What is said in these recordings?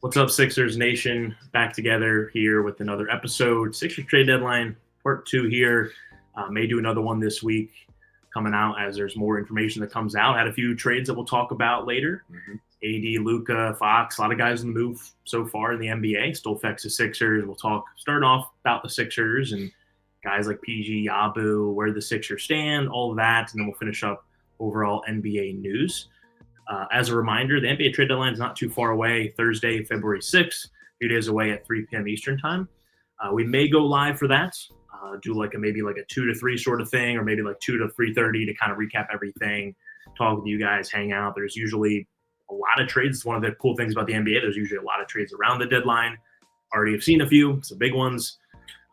What's up, Sixers Nation? Back together here with another episode. Sixers trade deadline, part 2 here. May do another one this week coming out as there's more information that comes out. Had a few trades that we'll talk about later. AD, Luka, Fox, a lot of guys in the move so far in the NBA. Still affects the Sixers. We'll talk, starting off about the Sixers and guys like PG, Yabu, where the Sixers stand, all of that, and then we'll finish up overall NBA news. As a reminder, the NBA trade deadline is not too far away. Thursday, February 6th, 2 days away at 3 p.m. Eastern time. We may go live for that, do maybe a 2 to 3 sort of thing, or maybe 2 to 3:30 to kind of recap everything, talk with you guys, hang out. There's usually a lot of trades. It's one of the cool things about the NBA. There's usually a lot of trades around the deadline. Already have seen a few, some big ones.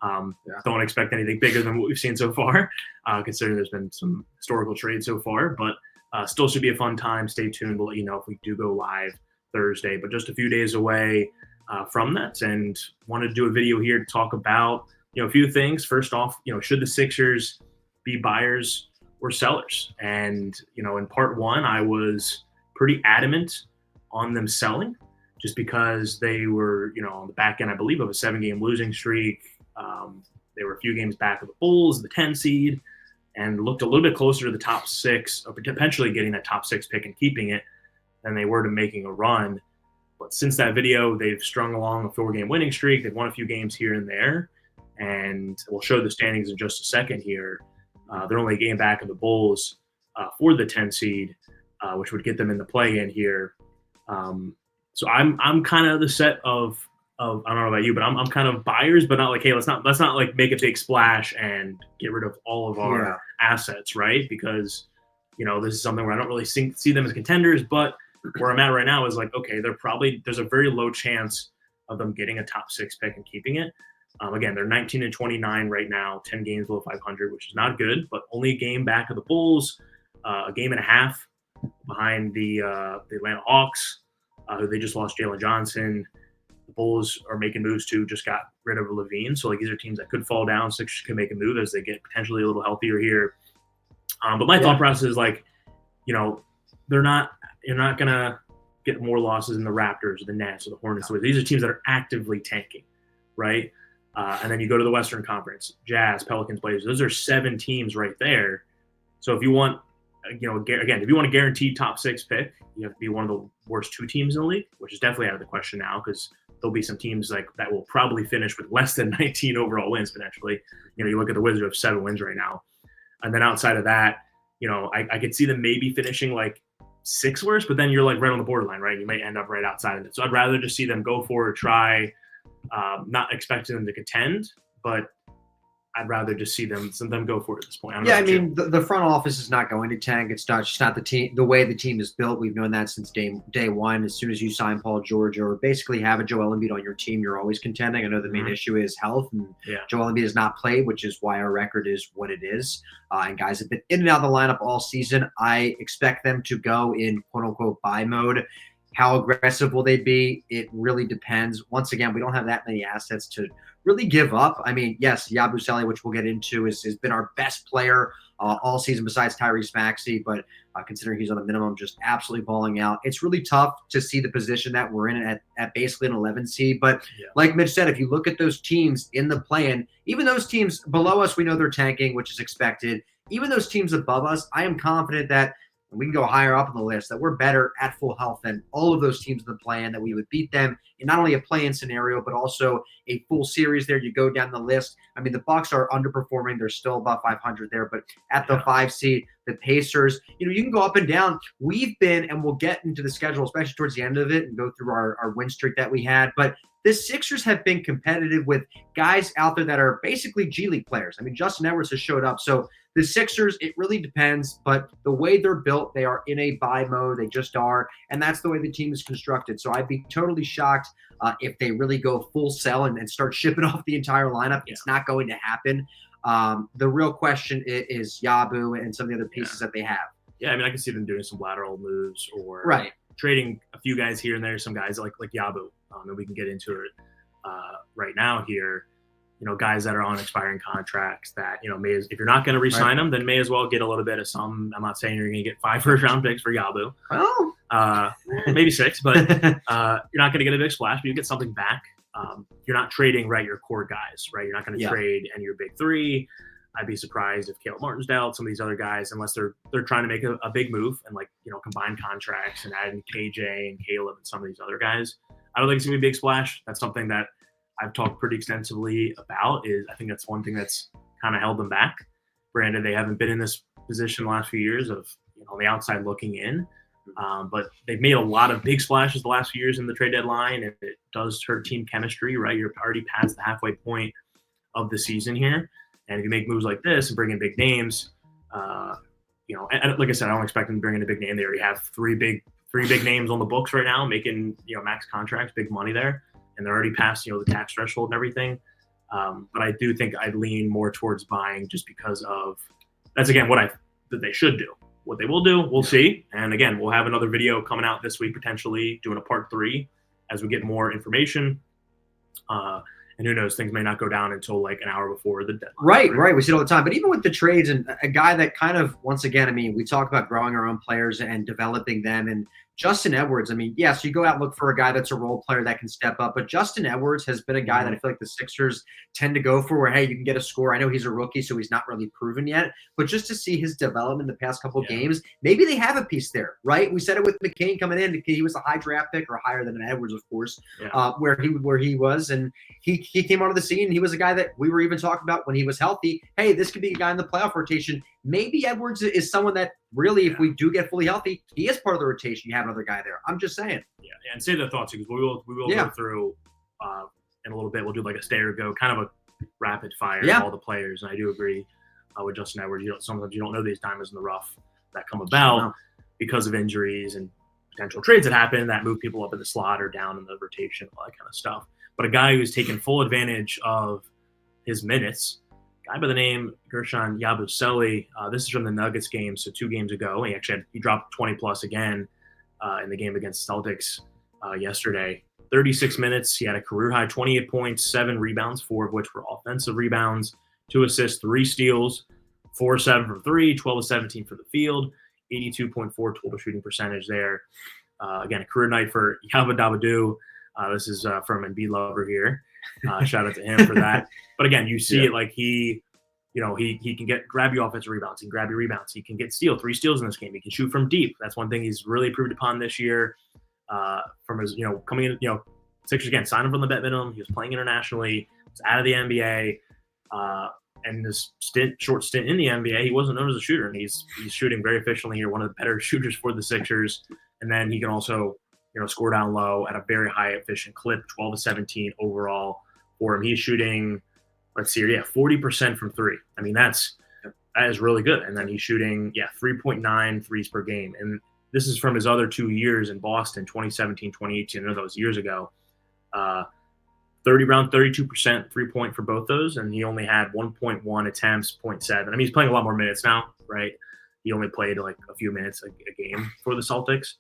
Don't expect anything bigger than what we've seen so far, considering there's been some historical trades so far, but still should be a fun time. Stay tuned. We'll let you know if we do go live Thursday, but just a few days away from that, and wanted to do a video here to talk about, a few things. First off, should the Sixers be buyers or sellers? And, in part 1, I was pretty adamant on them selling just because they were, on the back end, I believe, of a 7-game losing streak. They were a few games back of the Bulls, the 10 seed, and looked a little bit closer to the top 6, or potentially getting that top 6 pick and keeping it, than they were to making a run. But since that video, they've strung along a 4-game winning streak. They've won a few games here and there, and we'll show the standings in just a second here. They're only a game back of the Bulls for the 10 seed, which would get them in the play-in here. So I'm kind of the set of I don't know about you, but I'm kind of buyers, but not hey, let's not make a big splash and get rid of all of our assets, right? Because this is something where I don't really see them as contenders, but where I'm at right now is okay, there's a very low chance of them getting a top 6 pick and keeping it. Again, they're 19-29 right now, 10 games below 500, which is not good, but only a game back of the Bulls, a game and a half behind the Atlanta Hawks, who they just lost Jalen Johnson. The Bulls are making moves too, just got rid of Levine. So these are teams that could fall down. Sixers could make a move as they get potentially a little healthier here. But my thought process is you're not going to get more losses than the Raptors or the Nets or the Hornets. So these are teams that are actively tanking, right? And then you go to the Western Conference, Jazz, Pelicans, Blazers. Those are 7 teams right there. So if you want, if you want a guaranteed top 6 pick, you have to be one of the worst 2 teams in the league, which is definitely out of the question now because there'll be some teams that will probably finish with less than 19 overall wins potentially. You look at the Wizards who have 7 wins right now. And then outside of that, I could see them maybe finishing 6 worst, but then you're right on the borderline, right? You might end up right outside of it. So I'd rather just see them go for a try, not expecting them to contend, but I'd rather just see them go for it at this point. The front office is not going to tank. It's just not the team. The way the team is built, we've known that since day one. As soon as you sign Paul George or basically have a Joel Embiid on your team, you're always contending. I know the main issue is health, and Joel Embiid has not played, which is why our record is what it is. And guys have been in and out of the lineup all season. I expect them to go in quote unquote buy mode. How aggressive will they be? It really depends. Once again, we don't have that many assets to really give up. I mean, yes, Yabu, which we'll get into, has been our best player all season besides Tyrese Maxey, but considering he's on a minimum, just absolutely balling out. It's really tough to see the position that we're in at basically an 11 seed. But like Mitch said, if you look at those teams in the play-in, even those teams below us, we know they're tanking, which is expected. Even those teams above us, I am confident that we can go higher up on the list, that we're better at full health than all of those teams in the play-in, that we would beat them in not only a play-in scenario, but also a full series there. You go down the list. I mean, the Bucks are underperforming. They're still above 500 there, but at the 5 seed, the Pacers, you can go up and down. We've been, and we'll get into the schedule, especially towards the end of it, and go through our win streak that we had, but the Sixers have been competitive with guys out there that are basically G League players. I mean, Justin Edwards has showed up. So the Sixers, it really depends. But the way they're built, they are in a buy mode. They just are. And that's the way the team is constructed. So I'd be totally shocked if they really go full sell and start shipping off the entire lineup. It's not going to happen. The real question is Yabu and some of the other pieces that they have. Yeah, I mean, I can see them doing some lateral moves or trading a few guys here and there, some guys like Yabu. And we can get into it right now here. Guys that are on expiring contracts that, if you're not going to re-sign them, then may as well get a little bit of some. I'm not saying you're going to get 5 first-round picks for Yabu. Well, maybe 6, but you're not going to get a big splash, but you get something back. You're not trading your core guys, right? You're not going to trade any of your big 3. I'd be surprised if Caleb Martin's dealt, some of these other guys, unless they're trying to make a big move and combine contracts and add in KJ and Caleb and some of these other guys. I don't think it's gonna be a big splash. That's something that I've talked pretty extensively about. I think that's one thing that's kind of held them back. Granted, they haven't been in this position the last few years of on the outside looking in, but they've made a lot of big splashes the last few years in the trade deadline, and it does hurt team chemistry, right? You're already past the halfway point of the season here. And if you make moves like this and bring in big names, and like I said, I don't expect them to bring in a big name. They already have three big names on the books right now, making max contracts, big money there, and they're already past the tax threshold and everything. But I do think I'd lean more towards buying just because of that's again that they should do. What they will do, we'll see. And again, we'll have another video coming out this week, potentially doing a part 3 as we get more information. And who knows, things may not go down until an hour before the deadline. Right. We see it all the time. But even with the trades and a guy that kind of, once again, I mean, we talk about growing our own players and developing them. And Justin Edwards, I mean, yes, you go out and look for a guy that's a role player that can step up. But Justin Edwards has been a guy that I feel like the Sixers tend to go for where, hey, you can get a score. I know he's a rookie, so he's not really proven yet. But just to see his development the past couple of games, maybe they have a piece there, right? We said it with McCain coming in. He was a high draft pick, or higher than Edwards, of course, where he was. And he came onto the scene. He was a guy that we were even talking about when he was healthy. Hey, this could be a guy in the playoff rotation. Maybe Edwards is someone that really, if we do get fully healthy, he is part of the rotation. You have another guy there. I'm just saying. Yeah, and say the thoughts because we will go through in a little bit. We'll do a stay or go, kind of a rapid fire of all the players. And I do agree with Justin Edwards. Sometimes you don't know these diamonds in the rough that come about because of injuries and potential trades that happen that move people up in the slot or down in the rotation, all that kind of stuff. But a guy who's taken full advantage of his minutes. Guy by the name Gershon Yabu. This is from the Nuggets game, so 2 games ago. He dropped 20-plus again in the game against Celtics yesterday. 36 minutes. He had a career-high 28 points, 7 rebounds, 4 of which were offensive rebounds, 2 assists, 3 steals, 4-7 from 3, 12-17 for the field, 82.4 total shooting percentage there. Again, a career night for Yabu Dabadu. This is from Embiid Lover here. Shout out to him for that. But again, you see it he can grab you offensive rebounds. He can grab you rebounds. He can get 3 steals in this game. He can shoot from deep. That's one thing he's really improved upon this year. From his, coming in, Sixers again, signed him from the vet minimum. He was playing internationally. Was out of the NBA. And this short stint in the NBA, he wasn't known as a shooter, and he's shooting very efficiently here. One of the better shooters for the Sixers. And then he can also score down low at a very high efficient clip, 12-17 overall for him. He's shooting, 40% from 3. I mean, that is really good. And then he's shooting, 3.9 threes per game. And this is from his other 2 years in Boston, 2017, 2018. I know that was years ago. 32% 3-point for both those. And he only had 1.1 attempts, 0.7. I mean, he's playing a lot more minutes now, right? He only played a few minutes a game for the Celtics.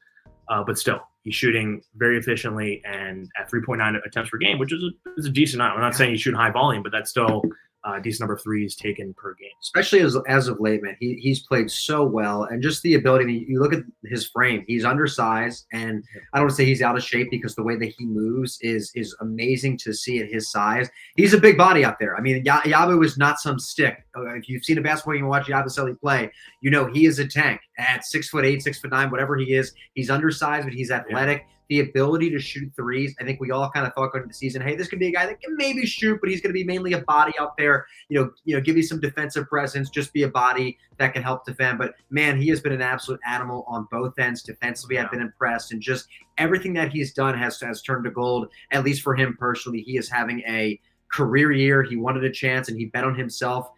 But still, he's shooting very efficiently and at 3.9 attempts per game, which is a decent amount. I'm not saying he's shooting high volume, but that's still a decent number of threes taken per game. Especially as of late, man. He's played so well. And just the ability, you look at his frame, he's undersized. And I don't want to say he's out of shape because the way that he moves is amazing to see at his size. He's a big body out there. I mean, Yabu is not some stick. If you've seen a basketball game and watch Yabu play, he is a tank at 6'8", 6'9", whatever he is. He's undersized, but he's athletic. The ability to shoot threes. I think we all kind of thought going into the season, hey, this could be a guy that can maybe shoot, but he's going to be mainly a body out there. Give you some defensive presence, just be a body that can help defend. But man, he has been an absolute animal on both ends. Defensively, I've been impressed, and just everything that he's done has turned to gold. At least for him personally, he is having a career year. He wanted a chance, and he bet on himself.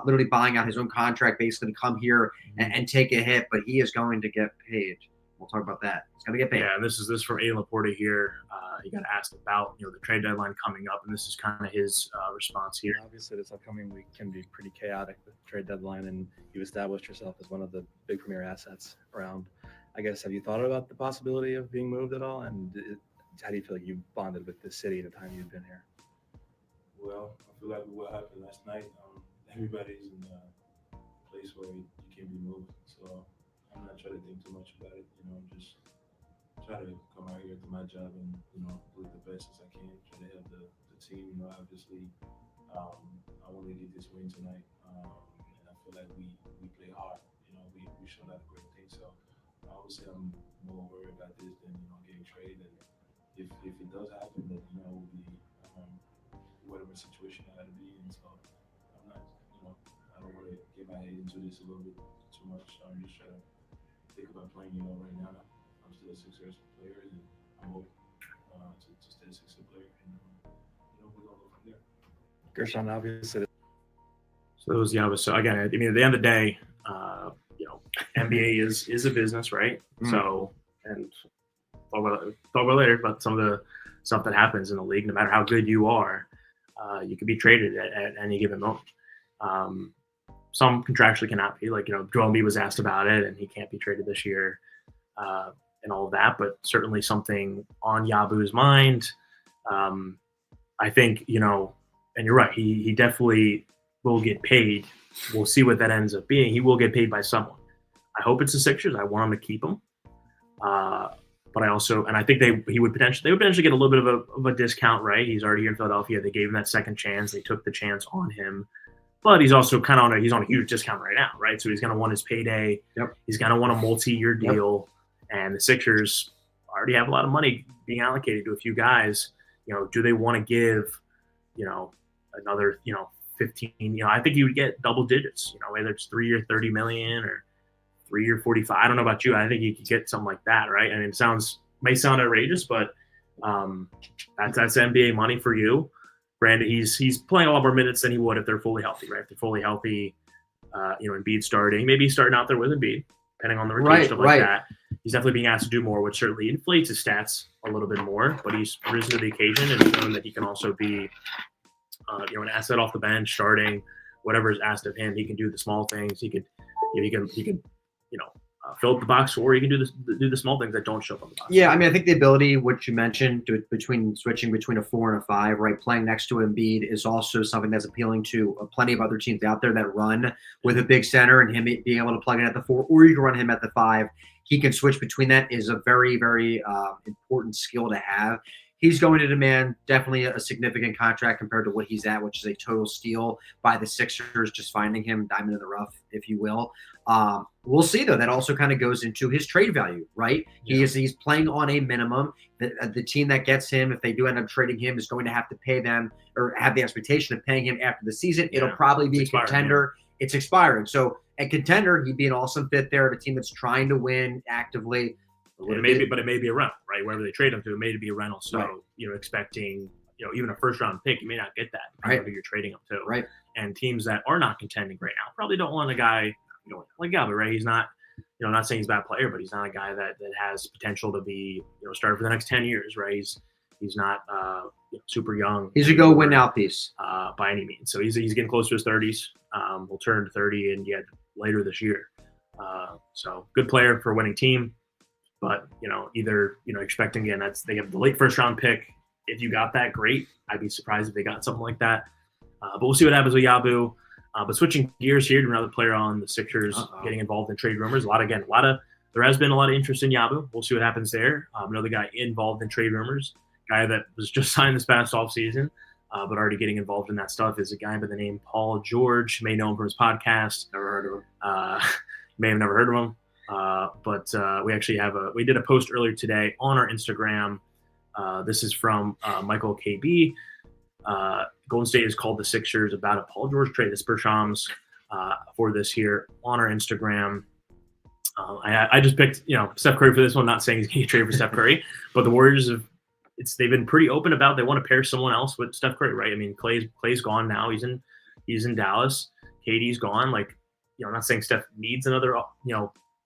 Literally buying out his own contract, basically to come here and take a hit. But he is going to get paid. We'll talk about that. He's going to get paid. Yeah, this is from Aiden Laporte here. He got asked about the trade deadline coming up, and this is kind of his response here. Obviously, this upcoming week can be pretty chaotic with the trade deadline, and you established yourself as one of the big premier assets around. I guess, have you thought about the possibility of being moved at all? And how do you feel like you bonded with this city the time you've been here? Well, I feel like what happened last night, everybody's in a place where you can be moved. So I'm not trying to think too much about it. Just try to come out here, do my job, and do it the best as I can. Try to help the team. Obviously, I want to get this win tonight, and I feel like we play hard. We showed out a great thing. So I would say I'm more worried about this than getting traded. And if it does happen, then it will be whatever situation I got to be in. So I'm not, I don't want to get my head into this a little bit too much. I'm just trying to think about playing. Right now I'm still a Sixers player, and I'm hoping to stay a Sixers player, and we're gonna go from there. Gershon, obviously. So that was Yabu. So again, I mean, at the end of the day, NBA is a business, right? So, and talk about later about some of the stuff that happens in the league. No matter how good you are, you could be traded at any given moment. Some contractually cannot be. Like, Joel Embiid was asked about it, and he can't be traded this year, and all of that. But certainly something on Yabu's mind. I think, and you're right. He definitely will get paid. We'll see what that ends up being. He will get paid by someone. I hope it's the Sixers. I want him to keep him. But I also, and I think they would potentially get a little bit of a discount, right? He's already here in Philadelphia. They gave him that second chance. They took the chance on him, but he's also kind of on a huge discount right now, right? So he's going to want his payday. Yep. He's going to want a multi-year deal, and the Sixers already have a lot of money being allocated to a few guys. Do they want to give, another, 15? I think you would get double digits. Whether it's 3 year $30 million or 3 year 45. I don't know about you. I think you could get something like that, right? I mean, it may sound outrageous, but that's NBA money for you. Granted, he's playing a lot more minutes than he would if they're fully healthy, right? If they're fully healthy, Embiid starting, maybe he's starting out there with Embiid, depending on the rotation, stuff like that. He's definitely being asked to do more, which certainly inflates his stats a little bit more. But he's risen to the occasion and shown that he can also be, an asset off the bench, starting, whatever is asked of him. He can do the small things. He could fill up the box, or you can do the small things that don't show up on the box. Yeah, I mean, I think the ability, which you mentioned, switching between a 4 and a 5, right, playing next to Embiid is also something that's appealing to plenty of other teams out there that run with a big center and him being able to plug in at the 4, or you can run him at the 5. He can switch between. That is a very, very important skill to have. He's going to demand definitely a significant contract compared to what he's at, which is a total steal by the Sixers, just finding him diamond in the rough, if you will. We'll see, though. That also kind of goes into his trade value, right? Yeah. He's playing on a minimum. The team that gets him, if they do end up trading him, is going to have to pay them or have the expectation of paying him after the season. Yeah. It'll probably be a contender. Yeah. It's expiring. So a contender, he'd be an awesome fit there of a team that's trying to win actively. But it may be a rental, right? Wherever they trade him to, it may be a rental. So, right. Expecting, even a first round pick, you may not get that. Right. Who you're trading him to. Right. And teams that are not contending right now probably don't want a guy, like Yabu, right? He's not, I'm not saying he's a bad player, but he's not a guy that has potential to be, starter for the next 10 years, right? He's not super young. He's a go win now piece by any means. So he's getting close to his 30s. Will turn 30 and later this year. So good player for a winning team. But, either, expecting, again, they have the late first round pick. If you got that, great. I'd be surprised if they got something like that. But we'll see what happens with Yabu. But switching gears here to another player on the Sixers getting involved in trade rumors. There has been a lot of interest in Yabu. We'll see what happens there. Another guy involved in trade rumors, guy that was just signed this past offseason, but already getting involved in that stuff is a guy by the name Paul George. You may know him from his podcast. Never heard of him. You may have never heard of him. But we actually we did a post earlier today on our Instagram. This is from Michael KB. Golden State has called the Sixers about a Paul George trade. This Bershams for this here on our Instagram. I just picked, Steph Curry for this one. Not saying he's going to trade for Steph Curry, but the Warriors they've been pretty open about they want to pair someone else with Steph Curry, right? I mean, Clay's gone now. He's in Dallas. KD's gone. Like, I'm not saying Steph needs another,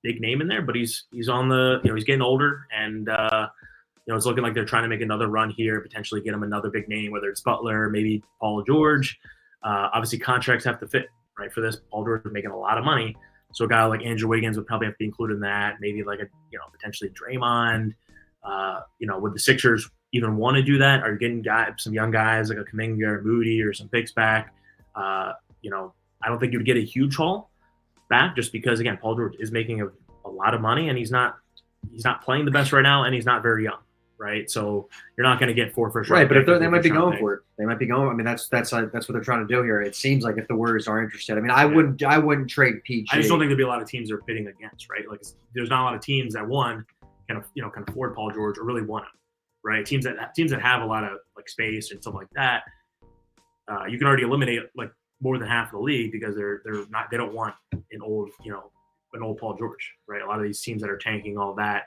big name in there, but he's on the, he's getting older, and it's looking like they're trying to make another run here, potentially get him another big name, whether it's Butler, maybe Paul George. Obviously, contracts have to fit, right? For this, Paul George is making a lot of money, so a guy like Andrew Wiggins would probably have to be included in that. Maybe like potentially Draymond. Would the Sixers even want to do that? Are you getting some young guys like a Kuminga or Moody or some picks back? I don't think you would get a huge haul back, just because, again, Paul George is making a lot of money, and he's not he's not playing the best right now, and he's not very young, right? So you're not going to get 4 first round Right, but if picks they might be going pick. for it. They might be going. I mean, that's what they're trying to do here. It seems like if the Warriors are interested, I mean, I wouldn't trade PG. I just don't think there'll be a lot of teams they're bidding against, right? Like there's not a lot of teams that can afford Paul George or really want him, right? Teams that have a lot of like space and stuff like that, you can already eliminate like more than half of the league because they don't want an old Paul George, right? A lot of these teams that are tanking all that,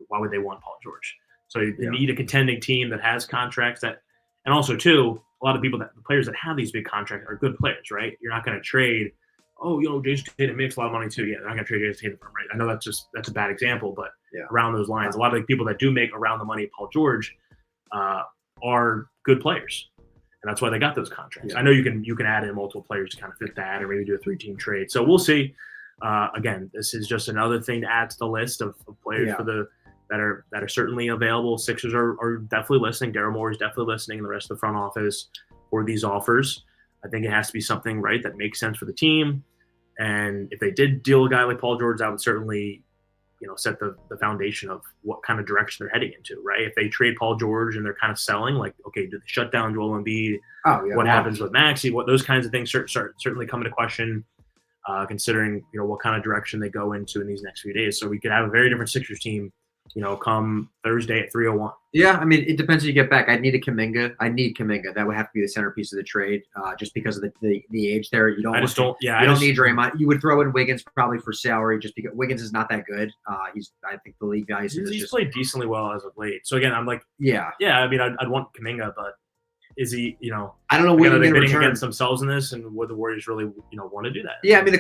why would they want Paul George? So you need a contending team that has contracts that, and also too, a lot of the players that have these big contracts are good players, right? You're not going to trade. Oh, Jason Tatum makes a lot of money too. Yeah, they're not going to trade Jason Tatum from, right? I know that's a bad example, but around those lines, a lot of the people that do make around the money Paul George are good players, and that's why they got those contracts. I know you can add in multiple players to kind of fit that, or maybe do a 3-team trade. So we'll see. Again, this is just another thing to add to the list of players that are certainly available. Sixers are definitely listening. Daryl Morey is definitely listening, and the rest of the front office for these offers. I think it has to be something right that makes sense for the team. And if they did deal a guy like Paul George, that would certainly set the foundation of what kind of direction they're heading into, right? If they trade Paul George and they're kind of selling, like, okay, do they shut down Joel Embiid? What happens with Maxey? What those kinds of things certainly come into question. Considering what kind of direction they go into in these next few days. So we could have a very different Sixers team, come Thursday at 3:01. Yeah, I mean, it depends who you get back. I need Kuminga. That would have to be the centerpiece of the trade, just because of the age there. You don't need Draymond. You would throw in Wiggins probably for salary, just because Wiggins is not that good. I think the league values him. He's played decently well as of late. So again, I'm like, I mean, I'd want Kuminga, but is he, I don't know what are they bidding against themselves in this, and would the Warriors really, want to do that? Yeah, I mean,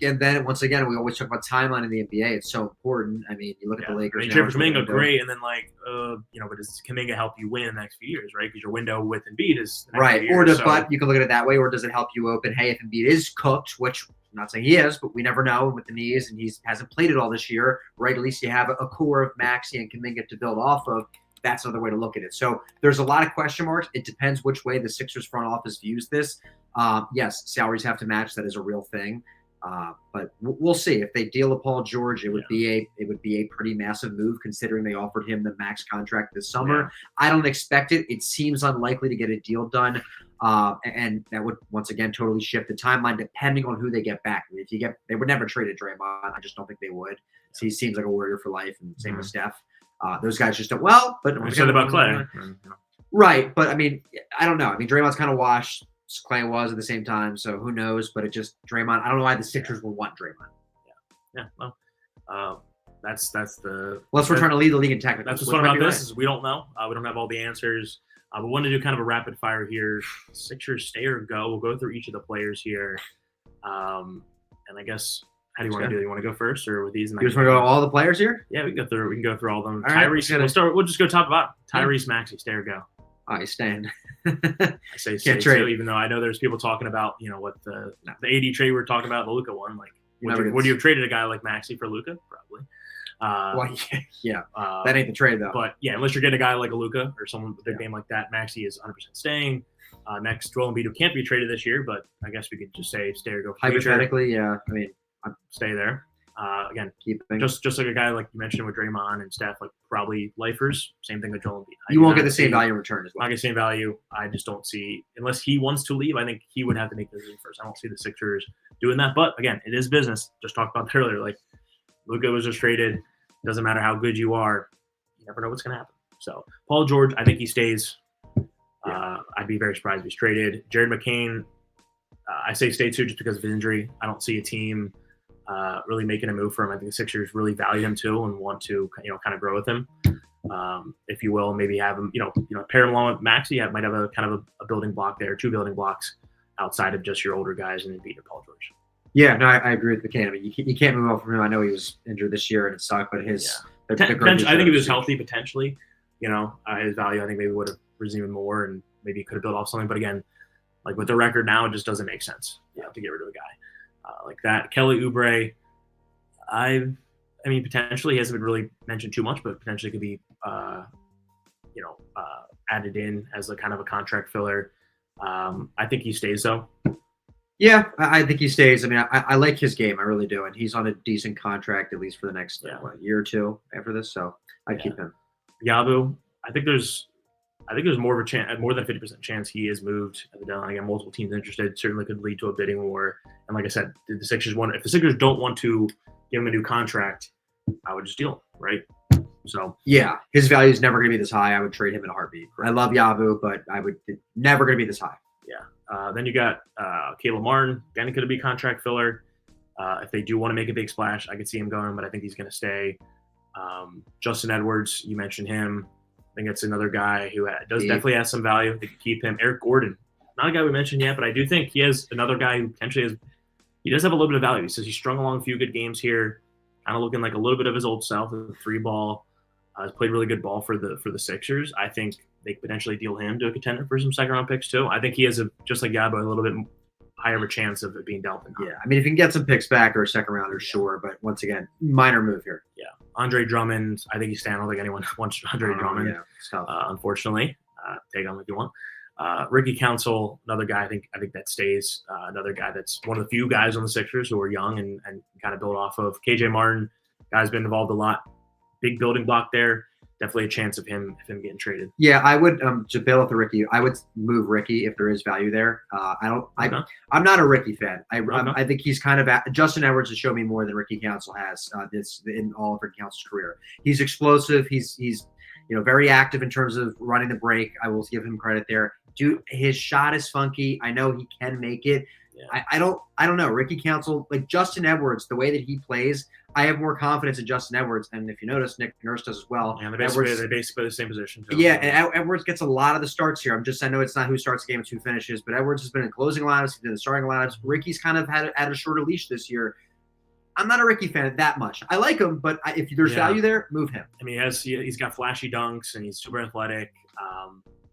and then once again, we always talk about timeline in the NBA. It's so important. I mean, you look at the Lakers. I mean, trade for Kuminga, great, and then but does Kuminga help you win in the next few years, right? Because your window with Embiid is right. But you can look at it that way, or does it help you open? Hey, if Embiid is cooked, which I'm not saying he is, but we never know with the knees, and he hasn't played it all this year, right? At least you have a core of Maxey and Kuminga to build off of. That's another way to look at it. So there's a lot of question marks. It depends which way the Sixers front office views this. Yes, salaries have to match. That is a real thing. But we'll see. If they deal with Paul George, it would be a pretty massive move considering they offered him the max contract this summer. Yeah. I don't expect it. It seems unlikely to get a deal done. And that would once again totally shift the timeline depending on who they get back. I mean, they would never trade Draymond. I just don't think they would. So he seems like a Warrior for life, and same with Steph. Those guys just don't. Well, but we said about Clay, right? But I mean, I don't know. I mean, Draymond's kind of washed. Clay was at the same time, so who knows? But it just Draymond. I don't know why the Sixers would want Draymond. Yeah. Well, that's the. Unless we're trying to lead the league in technical. That's what's fun about this is we don't know. We don't have all the answers. We want to do kind of a rapid fire here. Sixers stay or go. We'll go through each of the players here, and I guess. How do you want to do it? You want to go first, or with these? You just want to go all the players here? Yeah, we can go through all of them. All right, Tyrese, we'll just go top to bottom. Tyrese Maxey, stay or go. He's staying. I say stay too, even though I know there's people talking about, what the AD trade we're talking about, the Luka one. Like, would you have traded a guy like Maxey for Luka? Probably. That ain't the trade though. But yeah, unless you're getting a guy like a Luka or someone with a big name like that, Maxey is 100% staying. Next, Joel Embiid, who can't be traded this year, but I guess we could just say stay or go. Hypothetically, yeah. I mean. Stay there. Again, just like a guy like you mentioned with Draymond and Steph, like probably lifers. Same thing with Joel Embiid. You won't get the same value in return as well. Not get the same value. I just don't see, unless he wants to leave, I think he would have to make the leave first. I don't see the Sixers doing that. But again, it is business. Just talked about that earlier. Like Luka was just traded. Doesn't matter how good you are. You never know what's going to happen. So Paul George, I think he stays. I'd be very surprised if he's traded. Jared McCain, I say stay too just because of his injury. I don't see a team really making a move for him. I think the Sixers really value him too and want to, kind of grow with him, if you will. Maybe have him, pair him along with Maxey. Might have a kind of a building block there, 2 building blocks outside of just your older guys and Embiid and Paul George. Yeah, no, I agree with McCann. I mean, you can't move on from him. I know he was injured this year and it sucked, but his I think if he was healthy, potentially, his value I think maybe would have risen even more, and maybe he could have built off something. But again, like with the record now, it just doesn't make sense. To get rid of a guy like that. Kelly Oubre, I mean, potentially he hasn't been really mentioned too much, but potentially could be, added in as a kind of a contract filler. I think he stays though. Yeah, I think he stays. I mean, I like his game. I really do. And he's on a decent contract, at least for the next year or two after this. So I'd keep him. Yabu, I think there's more of a chance, more than 50% chance he is moved at the deadline. Again, multiple teams interested. Certainly could lead to a bidding war. And like I said, if the Sixers don't want to give him a new contract, I would just deal him, right? So yeah, his value is never going to be this high. I would trade him in a heartbeat. I love Yabu, but I would never going to be this high. Yeah. Then you got Caleb Martin. Again, could be a contract filler. If they do want to make a big splash, I could see him going, but I think he's going to stay. Justin Edwards, you mentioned him. I think that's another guy who definitely has some value. They could keep him. Eric Gordon, not a guy we mentioned yet, but I do think he has another guy who potentially he does have a little bit of value. He says he strung along a few good games here, kind of looking like a little bit of his old self with the three ball. Has played really good ball for the Sixers. I think they could potentially deal him to a contender for some second round picks too. I think he has just like Yabu, a little bit higher of a chance of it being dealt than not. Yeah, I mean, if you can get some picks back or a second rounder, sure. But once again, minor move here. Yeah, Andre Drummond. I think he's staying. I don't think anyone wants Andre Drummond. Unfortunately, take on if you want. Ricky Council, another guy. I think that stays. Another guy that's one of the few guys on the Sixers who are young and kind of build off of. KJ Martin, guy's been involved a lot. Big building block there. Definitely a chance of him getting traded. Yeah, I would to bail out the Ricky. I would move Ricky if there is value there. I'm not a Ricky fan. I think he's kind of Justin Edwards has shown me more than Ricky Council has in all of Ricky Council's career. He's explosive. He's very active in terms of running the break. I will give him credit there. Dude, his shot is funky. I know he can make it. Yeah. I don't know. Ricky Council, like Justin Edwards, the way that he plays, I have more confidence in Justin Edwards. And if you notice, Nick Nurse does as well. Yeah, they're basically the same position. Too. Yeah, and Edwards gets a lot of the starts here. I know it's not who starts the game, it's who finishes, but Edwards has been in closing lineups, he's been in the starting lineups. Ricky's kind of had a shorter leash this year. I'm not a Ricky fan that much. I like him, but if there's value there, move him. I mean, he's got flashy dunks and he's super athletic,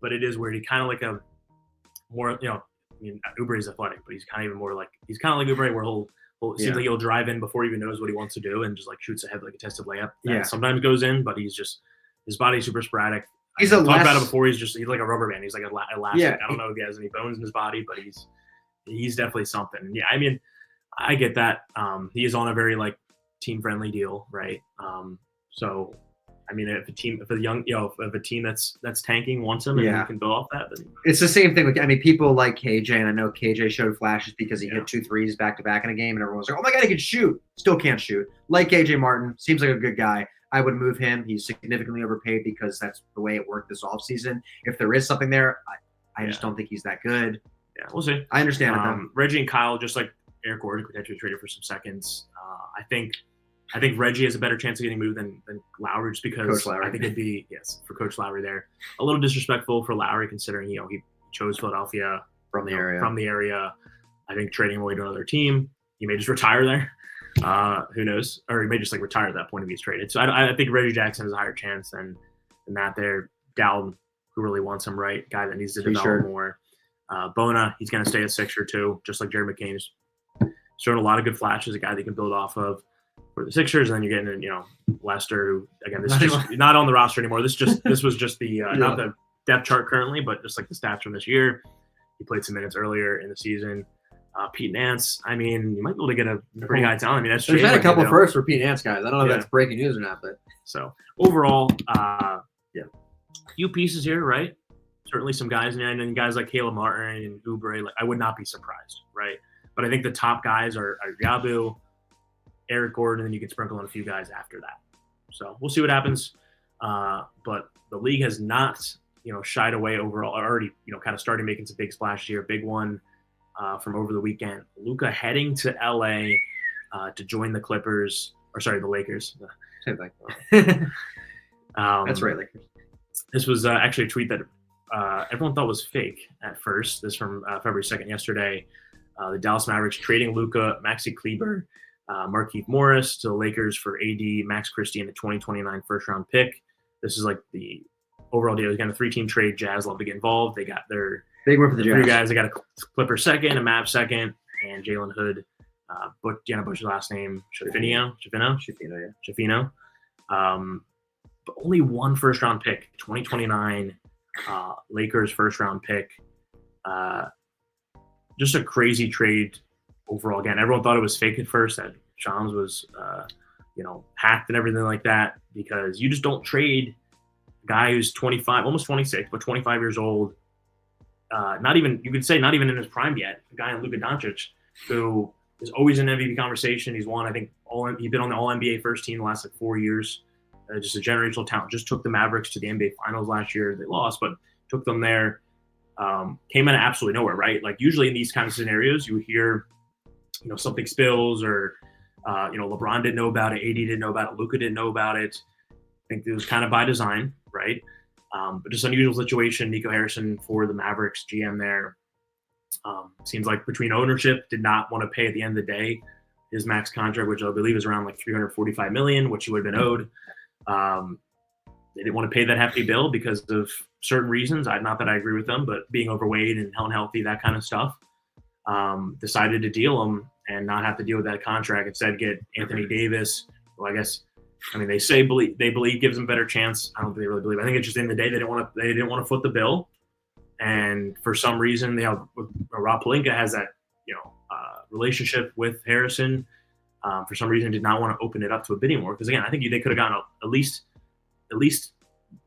but it is weird. He kind of like a more, I mean, Oubre is athletic, but he's kind of like Oubre, where it seems like he'll drive in before he even knows what he wants to do and just like shoots ahead like a tested layup. Yeah. Sometimes goes in, but his body's super sporadic. He's talked about it before. He's like a rubber band. He's like elastic. Yeah. I don't know if he has any bones in his body, but he's definitely something. Yeah, I mean, I get that. He is on a very like team friendly deal, right? So I mean, if a team that's tanking wants him and you can build off that, then it's the same thing. I mean, people like KJ, and I know KJ showed flashes because he hit 2 threes back to back in a game, and everyone's like, "Oh my god, he can shoot!" Still can't shoot. Like KJ Martin, seems like a good guy. I would move him. He's significantly overpaid because that's the way it worked this offseason. If there is something there, I just don't think he's that good. Yeah, we'll see. I understand it though. Reggie and Kyle, just like Eric Gordon, potentially traded for some seconds. I think Reggie has a better chance of getting moved than Lowry, just because I think it'd be for Coach Lowry there a little disrespectful for Lowry, considering he chose Philadelphia from the area. I think trading him away to another team, he may just retire there. Who knows? Or he may just like retire at that point if he's traded. So I think Reggie Jackson has a higher chance than that there. Dowd, who really wants him, right? Guy that needs to develop more. Bona, he's going to stay a Sixer too, just like Jared McCain is showing a lot of good flashes, a guy they can build off of for the Sixers. And then you're getting Lester, who again, this is just not on the roster anymore. This was just the not the depth chart currently, but just like the stats from this year. He played some minutes earlier in the season. Pete Nance, I mean, you might be able to get a pretty high talent. I mean, there's been a couple firsts for Pete Nance guys. I don't know if that's breaking news or not, but so overall, few pieces here, right? Certainly some guys, and then guys like Caleb Martin and Oubre. Like, I would not be surprised, right? But I think the top guys are Yabu, Eric Gordon, and you can sprinkle in a few guys after that. So we'll see what happens. But the league has not, shied away overall. Already, kind of started making some big splashes here. Big one from over the weekend. Luka heading to LA to join the Clippers, the Lakers. Same thing. That's right, Lakers. This was actually a tweet that everyone thought was fake at first. This from February 2nd, yesterday. The Dallas Mavericks trading Luka, Maxi Kleber, Markieff Morris to the Lakers for AD, Max Christie, and the 2029 first-round pick. This is like the overall deal. Again, a 3-team trade. Jazz love to get involved. They got their big one for the Jazz. 3 guys. They got a Clipper second, a Mavs second, and Jalen Hood. Deanna Bush's last name, Schifino. But only one first-round pick, 2029 Lakers first-round pick. just a crazy trade overall. Again, everyone thought it was fake at first, that Shams was, hacked and everything like that, because you just don't trade a guy who's 25, almost 26, but 25 years old. You could say not even in his prime yet. A guy in Luka Doncic, who is always in MVP conversation. He's won, I think, he's been on the All NBA first team the last 4 years. Just a generational talent. Just took the Mavericks to the NBA Finals last year. They lost, but took them there. Came out of absolutely nowhere, right? Like usually in these kind of scenarios, you hear, something spills, or LeBron didn't know about it, AD didn't know about it, Luka didn't know about it. I think it was kind of by design, right? But just unusual situation. Nico Harrison for the Mavericks GM there. Seems like between ownership did not want to pay at the end of the day his max contract, which I believe is around like $345 million, which he would have been owed. They didn't want to pay that hefty bill because of certain reasons. Not that I agree with them, but being overweight and unhealthy, that kind of stuff. Decided to deal him and not have to deal with that contract. Instead, get Anthony Davis. Well, they believe gives him a better chance. I don't think they really believe. I think it's just in the day they didn't want to foot the bill, and for some reason Rob Pelinka has that relationship with Harrison. For some reason, did not want to open it up to a bidding war, because again, I think they could have gotten at least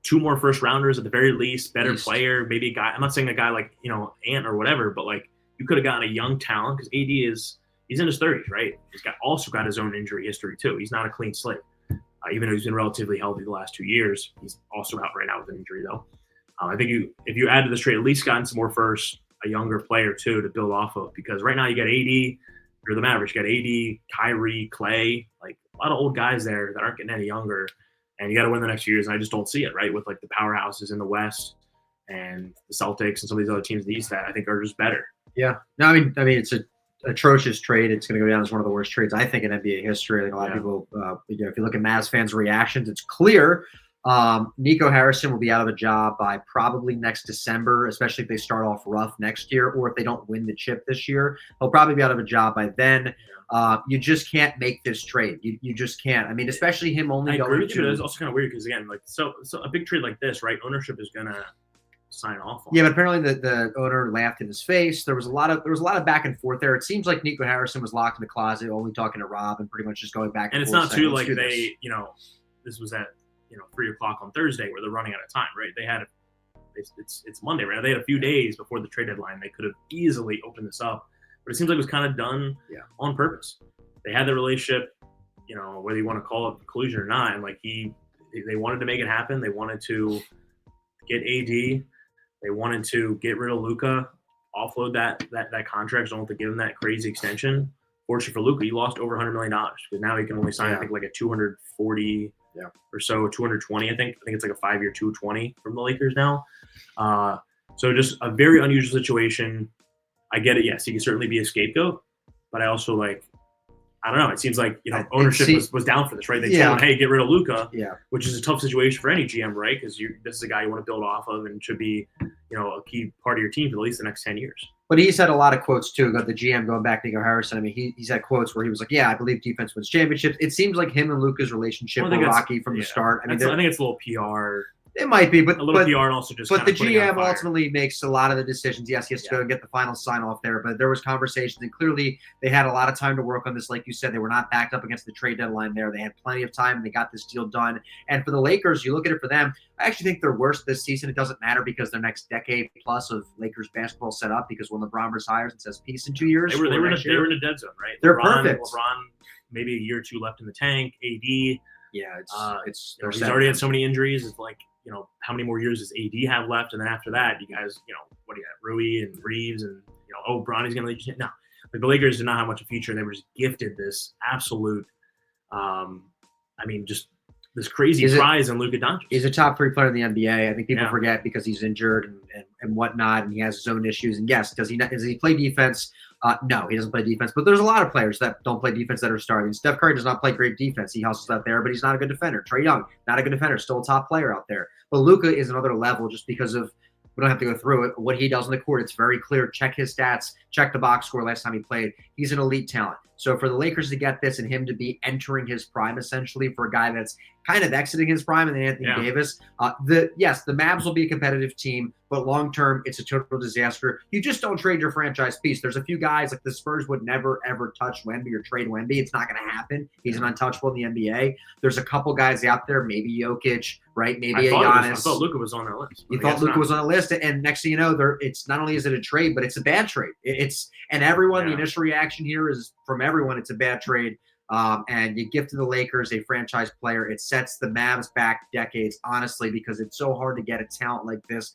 2 more first rounders at the very least, better player, maybe a guy. I'm not saying a guy like Ant or whatever, but like you could have gotten a young talent, because AD he's in his 30s, right? He's also got his own injury history too. He's not a clean slate, even though he's been relatively healthy the last 2 years. He's also out right now with an injury though. I think if you add to this trade, at least gotten some more first, a younger player too to build off of, because right now you got AD, you're the Mavericks, you got AD, Kyrie, Clay, like a lot of old guys there that aren't getting any younger, and you got to win the next few years. And I just don't see it, right? With like the powerhouses in the West and the Celtics and some of these other teams in the East that I think are just better. Yeah. No, I mean, it's an atrocious trade. It's going to go down as one of the worst trades, I think, in NBA history. I think a lot of people, if you look at Mavs fans' reactions, it's clear Nico Harrison will be out of a job by probably next December, especially if they start off rough next year, or if they don't win the chip this year. He'll probably be out of a job by then. You just can't make this trade. You just can't. I mean, especially him only going. I agree with you. It's also kind of weird because again, like so a big trade like this, right? Ownership is gonna sign off on. Yeah, but apparently the owner laughed in his face. There was a lot of back and forth there. It seems like Nico Harrison was locked in the closet, only talking to Rob, and pretty much just going back and forth. And it's not too like they, this was at 3:00 on Thursday where they're running out of time, right? They had it's Monday, right? They had a few days before the trade deadline. They could have easily opened this up, but it seems like it was kind of done on purpose. They had the relationship, whether you want to call it collusion or not, and like they wanted to make it happen. They wanted to get AD. They wanted to get rid of Luka, offload that contract. Don't have to give him that crazy extension. Fortunately for Luka, he lost over $100 million because now he can only sign I think like a 240 or so, 220. I think it's like a 5-year 220 from the Lakers now. So just a very unusual situation. I get it. Yes, he can certainly be a scapegoat, but I also I don't know. It seems like ownership was down for this, right? They told him, "Hey, get rid of Luka," which is a tough situation for any GM, right? Because this is a guy you want to build off of and should be, a key part of your team for at least the next 10 years. But he's had a lot of quotes too about the GM going back to Nico Harrison. I mean, he's had quotes where he was like, "Yeah, I believe defense wins championships." It seems like him and Luka's relationship were rocky from the start. I think it's a little PR. It might be, but a little PR and also just. But the GM ultimately makes a lot of the decisions. Yes, he has to go and get the final sign off there. But there was conversations, and clearly they had a lot of time to work on this. Like you said, they were not backed up against the trade deadline there. They had plenty of time, and they got this deal done. And for the Lakers, you look at it for them. I actually think they're worse this season. It doesn't matter because their next decade plus of Lakers basketball set up. Because when LeBron retires and says peace in 2 years, they were in a dead zone, right? They're perfect. LeBron, maybe a year or two left in the tank. AD, it's he's already had so many injuries. It's like. How many more years does AD have left? And then after that, you guys, what do you got? Rui and Reeves and, Bronny's going to lead you. No, the Lakers did not have much of a future. They were just gifted this absolute, just this crazy prize in Luka Doncic. He's a top 3 player in the NBA. I think people forget because he's injured and whatnot, and he has his own issues. And yes, does he play defense? No, he doesn't play defense. But there's a lot of players that don't play defense that are starting. Steph Curry does not play great defense. He hustles out there, but he's not a good defender. Trae Young, not a good defender, still a top player out there. But Luka is another level just because of we don't have to go through it. What he does on the court, it's very clear. Check his stats. Check the box score last time he played. He's an elite talent. So for the Lakers to get this and him to be entering his prime, essentially, for a guy that's kind of exiting his prime and Anthony Davis, the Mavs will be a competitive team, but long term, it's a total disaster. You just don't trade your franchise piece. There's a few guys like the Spurs would never ever touch Wemby or trade Wemby. It's not going to happen. He's an untouchable in the NBA. There's a couple guys out there, maybe Jokic, right? Maybe a Giannis. I thought Luka was on that list. You thought Luka was on the list, and next thing you know, it's not only is it a trade, but it's a bad trade. And everyone, the initial reaction here is from everyone, it's a bad trade. And you give to the Lakers a franchise player. It sets the Mavs back decades, honestly, because it's so hard to get a talent like this.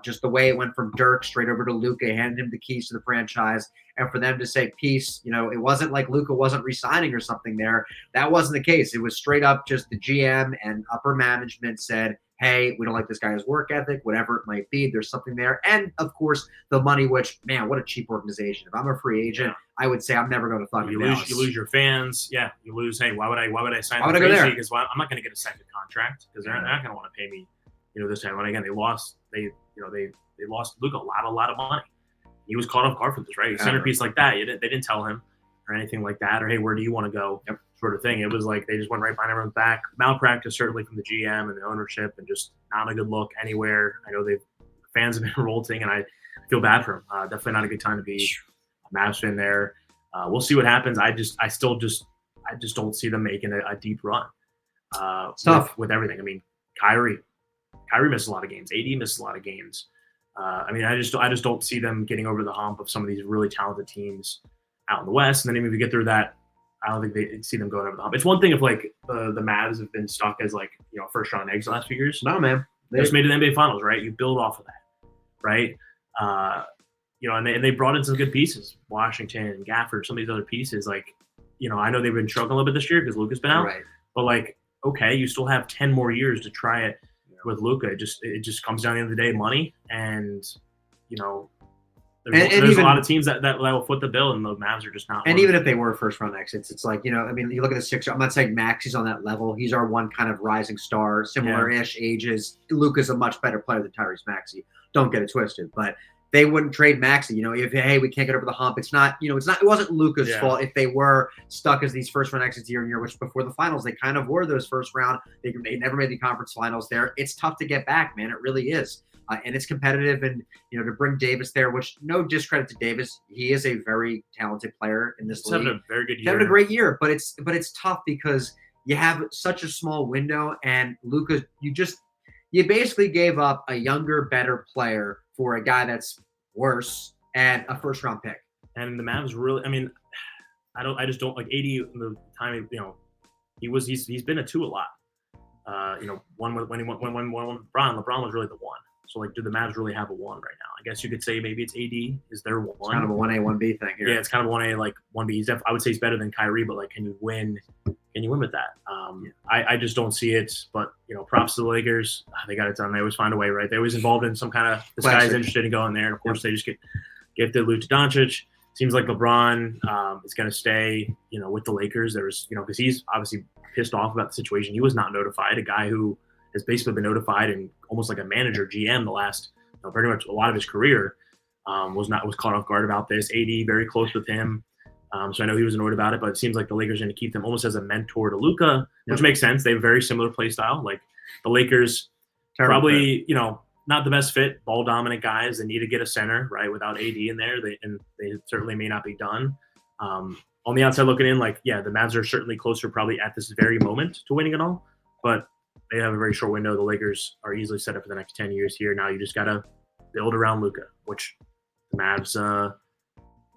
Just the way it went from Dirk straight over to Luka, handed him the keys to the franchise, and for them to say peace, it wasn't like Luka wasn't re-signing or something there. That wasn't the case. It was straight up just the GM and upper management said, hey, we don't like this guy's work ethic, whatever it might be. There's something there. And, of course, the money, which, man, what a cheap organization. If I'm a free agent, I would say I'm never going to fucking you lose your fans. Yeah, you lose. Hey, why would I sign the free agent? Because I'm not going to get a second contract because they're not going to want to pay me, this time. And again, they lost Luka a lot of money. He was caught off guard for this, right? A centerpiece like that, they didn't tell him or anything like that, or hey, where do you want to go? Sort of thing. It was like they just went right behind everyone's back. Malpractice certainly from the GM and the ownership, and just not a good look anywhere. I know fans have been revolting, and I feel bad for them. Definitely not a good time to be a Mavs fan there. We'll see what happens. I just don't see them making a deep run. Tough with everything. I mean, Kyrie missed a lot of games. AD missed a lot of games. I just don't see them getting over the hump of some of these really talented teams out in the West. And then even if you get through that, I don't think they see them going over the hump. It's one thing if the Mavs have been stuck as first round eggs the last few years. No, man. They just made it to the NBA Finals, right? You build off of that, right? And they brought in some good pieces, Washington and Gafford, some of these other pieces. I know they've been struggling a little bit this year because Luka's been out. Right. But okay, you still have 10 more years to try it with Luka. It just comes down to the end of the day, money, and there's a lot of teams that will foot the bill, and the Mavs are just not. And even if they were first round exits, it's you look at the Sixers. I'm not saying Maxi's on that level. He's our one kind of rising star, similar-ish ages. Luka's a much better player than Tyrese Maxey. Don't get it twisted, but they wouldn't trade Maxey. If we can't get over the hump, it's not. It wasn't Luka's fault if they were stuck as these first round exits year and year. Which before the finals, they kind of were those first round. They never made the conference finals there. It's tough to get back, man. It really is. And it's competitive, and to bring Davis there, which no discredit to Davis, he is a very talented player in this league. Having a very good year. He's having a great year, but it's tough because you have such a small window, and Luka, you basically gave up a younger, better player for a guy that's worse and a first round pick. And the Mavs really, I just don't like AD in the time. He's been a 2 a lot. One when he went with LeBron was really the 1. So, do the Mavs really have a 1 right now? I guess you could say maybe it's AD is their 1. It's kind of a 1A, 1B thing here. Yeah, it's kind of 1A, 1B. He's I would say he's better than Kyrie, but can you win? Can you win with that? I just don't see it. But props to the Lakers. They got it done. They always find a way, right? They always involved in some kind of this guy's interested in going there, and of course they just get gifted Luka Doncic. Seems like LeBron is going to stay, with the Lakers. There's, because he's obviously pissed off about the situation. He was not notified. A guy who has basically been notified and almost like a manager GM the last, pretty much a lot of his career, was caught off guard about this. AD very close with him, so I know he was annoyed about it. But it seems like the Lakers are going to keep them almost as a mentor to Luka, which makes sense. They have a very similar play style. Like the Lakers, probably not the best fit, ball dominant guys. They need to get a center right without AD in there. They certainly may not be done. On the outside looking in, the Mavs are certainly closer probably at this very moment to winning it all, but they have a very short window. The Lakers are easily set up for the next 10 years here. Now you just got to build around Luka, which the Mavs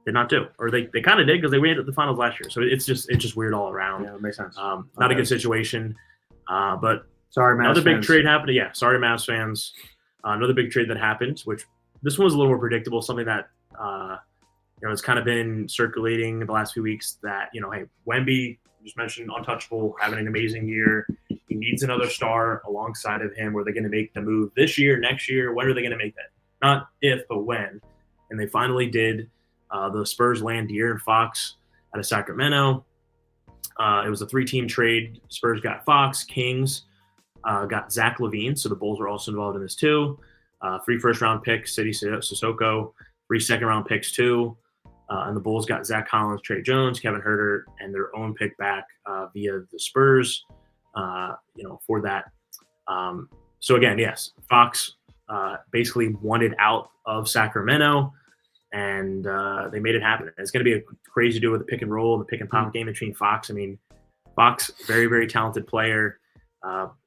did not do. Or they kind of did because they made it to the finals last year. So it's just weird all around. Yeah, it makes sense. Not a good situation. But sorry, Mavs another big fans. trade happened. Yeah, sorry, Mavs fans. Another big trade that happened, which this one was a little more predictable, something that it's kind of been circulating the last few weeks that, hey, Wemby, just mentioned untouchable, having an amazing year. He needs another star alongside of him. Were they going to make the move this year, next year? When are they going to make that? Not if, but when. And they finally did. The Spurs land De'Aaron Fox out of Sacramento. It was a 3-team trade. Spurs got Fox. Kings got Zach LaVine, so the Bulls were also involved in this too. 3 first-round picks, City Sissoko. 3 second-round picks too. And the Bulls got Zach Collins, Trey Jones, Kevin Huerter, and their own pick back via the Spurs, for that. So again, yes, Fox basically wanted out of Sacramento, and they made it happen. It's going to be a crazy duo with the pick and roll, the pick and pop game between Fox. I mean, Fox, very, very talented player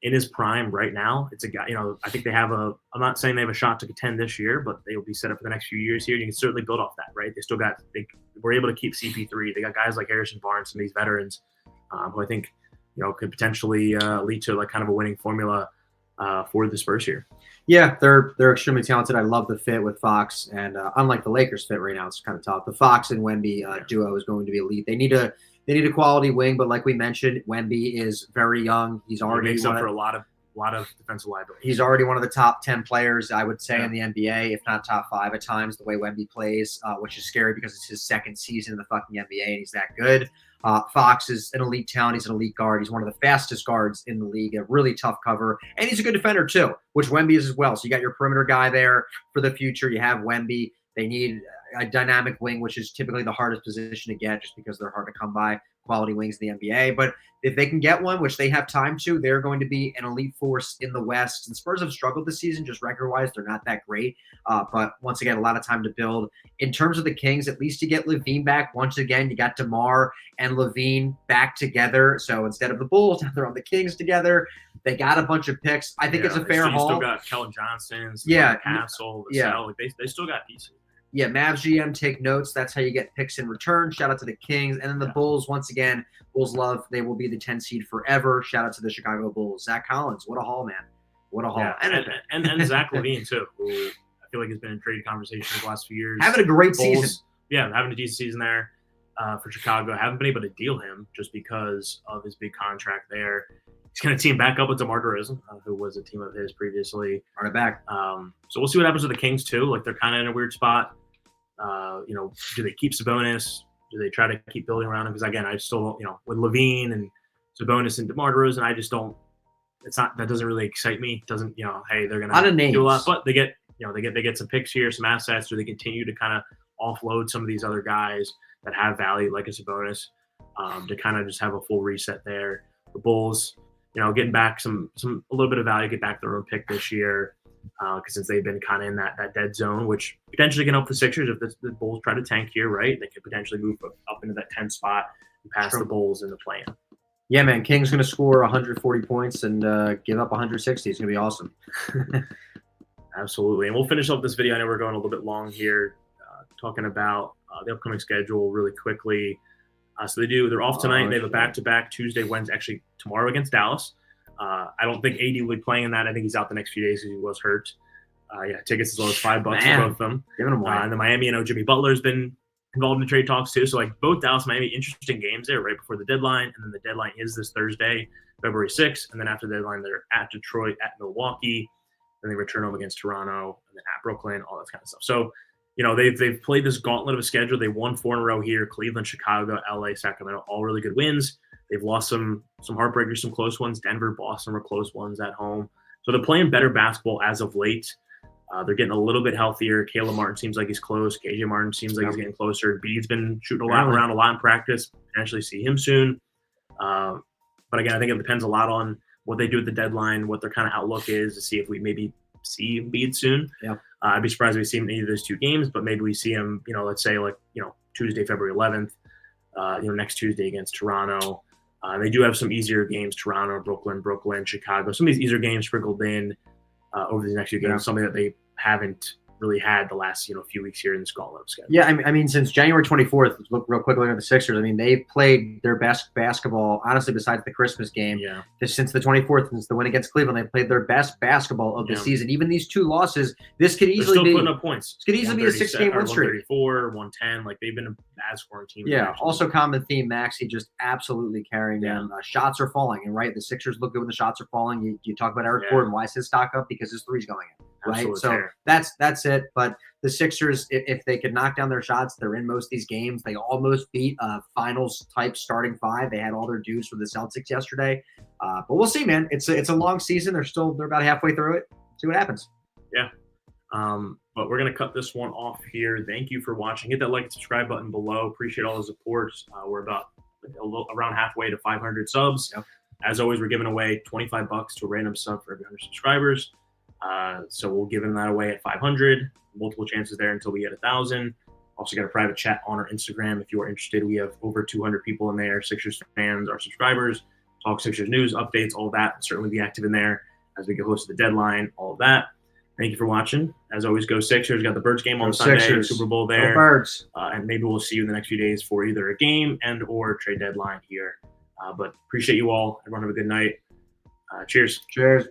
in his prime right now. It's a guy, I think they have I'm not saying they have a shot to contend this year, but they will be set up for the next few years here. You can certainly build off that, right? They were able to keep CP3. They got guys like Harrison Barnes, some of these veterans who I think, could potentially lead to like kind of a winning formula for the Spurs here. Yeah, they're extremely talented. I love the fit with Fox, and unlike the Lakers fit right now, it's kind of tough. The Fox and Wemby duo is going to be elite. They need a quality wing, but like we mentioned, Wemby is very young. He's already makes up for a lot of defensive liability. He's already one of the top 10 players, I would say, in the NBA, if not top 5 at times. The way Wemby plays, which is scary because it's his second season in the fucking NBA, and he's that good. Fox is an elite talent. He's an elite guard. He's one of the fastest guards in the league. A really tough cover, and he's a good defender too, which Wemby is as well. So you got your perimeter guy there for the future. You have Wemby. They need a dynamic wing, which is typically the hardest position to get, just because they're hard to come by. Quality wings in the NBA, but if they can get one, which they have time to, they're going to be an elite force in the West. And Spurs have struggled this season, just record-wise. They're not that great, but once again, a lot of time to build. In terms of the Kings, at least you get LaVine back. Once again, you got DeMar and LaVine back together. So instead of the Bulls, they're on the Kings together. They got a bunch of picks. I think it's a fair haul. Still got Kellen Johnson, Castle, yeah. They still got pieces. Yeah, Mavs GM, take notes. That's how you get picks in return. Shout out to the Kings. And then the Bulls, once again, Bulls love. They will be the 10 seed forever. Shout out to the Chicago Bulls. Zach Collins, what a haul, man. What a haul. Yeah. And Zach LaVine, too, who I feel like has been in trade conversation the last few years. Having a great season. Yeah, having a decent season there for Chicago. Haven't been able to deal him just because of his big contract there. He's going to team back up with DeMar DeRozan, who was a team of his previously. Run it back. So we'll see what happens with the Kings, too. Like, they're kind of in a weird spot. Do they keep Sabonis? Do they try to keep building around him? Because again, I still, with LaVine and Sabonis and DeMar DeRozan, I just don't. It's not that doesn't really excite me. It doesn't hey, they're gonna do a lot, but they get they get some picks here, some assets, or they continue to kind of offload some of these other guys that have value, like a Sabonis, to kind of just have a full reset there. The Bulls, getting back a little bit of value, get back their own pick this year. Because since they've been kind of in that dead zone, which potentially can help the Sixers if the Bulls try to tank here, right? They could potentially move up into that 10th spot and pass the Bulls in the play-in. Yeah, man. King's going to score 140 points and give up 160. It's going to be awesome. Absolutely. And we'll finish up this video. I know we're going a little bit long here, talking about the upcoming schedule really quickly. So they're off tonight. They have a back-to-back Tuesday, Wednesday, actually tomorrow against Dallas. I don't think AD will be playing in that. I think he's out the next few days because he was hurt. Tickets as low as $5 for both of them. Giving them away. And then Miami, Jimmy Butler's been involved in trade talks too. So like both Dallas, Miami, interesting games there right before the deadline. And then the deadline is this Thursday, February 6th. And then after the deadline, they're at Detroit, at Milwaukee. Then they return home against Toronto, and then at Brooklyn, all that kind of stuff. So, they've played this gauntlet of a schedule. They won 4 in a row here: Cleveland, Chicago, LA, Sacramento, all really good wins. They've lost some heartbreakers, some close ones. Denver, Boston were close ones at home. So they're playing better basketball as of late. They're getting a little bit healthier. Caleb Martin seems like he's close. KJ Martin seems like he's getting closer. Bede's been shooting around a lot in practice. Potentially see him soon. But again, I think it depends a lot on what they do at the deadline, what their kind of outlook is, to see if we maybe see Bede soon. Yeah. I'd be surprised if we see him in either of those 2 games, but maybe we see him, let's say Tuesday, February 11th, next Tuesday against Toronto. They do have some easier games: Toronto, Brooklyn, Chicago. Some of these easier games sprinkled in over the next few games. Something that they haven't really had the last few weeks here in this gauntlet schedule. Yeah, I mean, since January 24th, look real quickly at the Sixers. I mean, they've played their best basketball, honestly, besides the Christmas game. Yeah. Since the 24th, since the win against Cleveland, they played their best basketball of the season. Even these 2 losses, this could easily They're still putting up points. This could easily be a 6-game win streak. 134, 110. Like, they've been a bad scoring team. Yeah. Also, common theme: Maxey just absolutely carrying them. Shots are falling, and right, the Sixers look good when the shots are falling. You talk about Eric Gordon. Why is his stock up? Because his three's going in. Right, absolutely. So that's it. But the Sixers, if they could knock down their shots, they're in most of these games. They almost beat a finals type starting 5. They had all their dues for the Celtics yesterday. But we'll see, man. It's a long season. They're about halfway through it. See what happens. Yeah. But we're going to cut this one off here. Thank you for watching. Hit that like and subscribe button below. Appreciate all the support. We're about around halfway to 500 subs. Yep. As always, we're giving away $25 to a random sub for every 100 subscribers. So we'll give that away at 500. Multiple chances there until we get 1,000. Also got a private chat on our Instagram if you are interested. We have over 200 people in there, Sixers fans, our subscribers, talk Sixers news, updates, all that. We'll certainly be active in there as we get close to the deadline, all of that. Thank you for watching. As always, go Sixers. Got the Birds game on Sunday, Sixers. Super Bowl Go there. Birds. And maybe we'll see you in the next few days for either a game and or trade deadline here. But appreciate you all. Everyone have a good night. Cheers. Cheers.